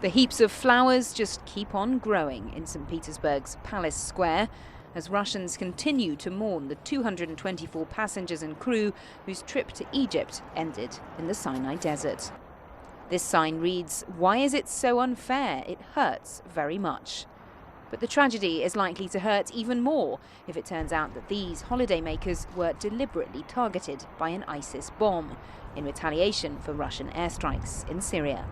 The heaps of flowers just keep on growing in St. Petersburg's Palace Square as Russians continue to mourn the 224 passengers and crew whose trip to Egypt ended in the Sinai Desert. This sign reads, "Why is it so unfair? It hurts very much." But the tragedy is likely to hurt even more if it turns out that these holidaymakers were deliberately targeted by an ISIS bomb in retaliation for Russian airstrikes in Syria.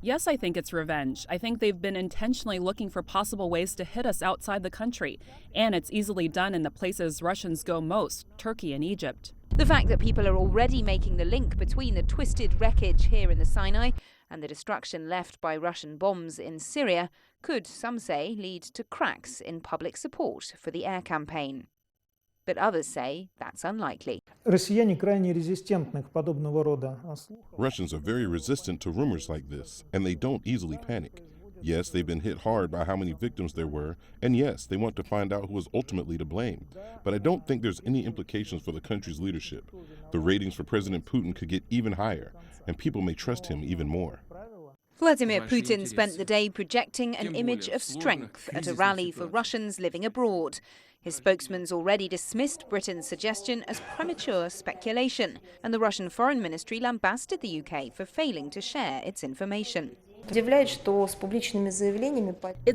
Yes, I think it's revenge. I think they've been intentionally looking for possible ways to hit us outside the country. And it's easily done in the places Russians go most, Turkey and Egypt. The fact that people are already making the link between the twisted wreckage here in the Sinai and the destruction left by Russian bombs in Syria could, some say, lead to cracks in public support for the air campaign. But others say that's unlikely. Russians are very resistant to rumors like this, and they don't easily panic. Yes, they've been hit hard by how many victims there were, and yes, they want to find out who was ultimately to blame. But I don't think there's any implications for the country's leadership. The ratings for President Putin could get even higher, and people may trust him even more. Vladimir Putin spent the day projecting an image of strength at a rally for Russians living abroad. His spokesman's already dismissed Britain's suggestion as premature speculation, and the Russian Foreign Ministry lambasted the UK for failing to share its information. It's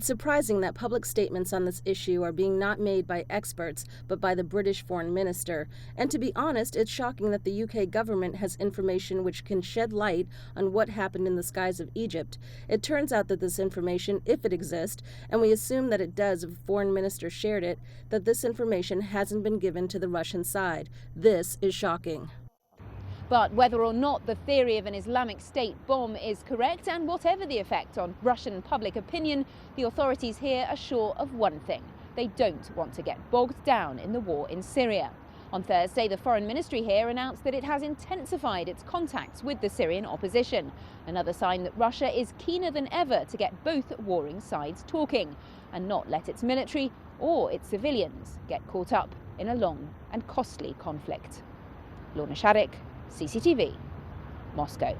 surprising that public statements on this issue are being not made by experts, but by the British Foreign Minister. And to be honest, it's shocking that the UK government has information which can shed light on what happened in the skies of Egypt. It turns out that this information, if it exists, and we assume that it does if a foreign minister shared it, that this information hasn't been given to the Russian side. This is shocking. But whether or not the theory of an Islamic State bomb is correct, and whatever the effect on Russian public opinion, the authorities here are sure of one thing: they don't want to get bogged down in the war in Syria. On Thursday, the Foreign Ministry here announced that it has intensified its contacts with the Syrian opposition, another sign that Russia is keener than ever to get both warring sides talking and not let its military or its civilians get caught up in a long and costly conflict. Lorna Shaddick, CCTV, Moscow.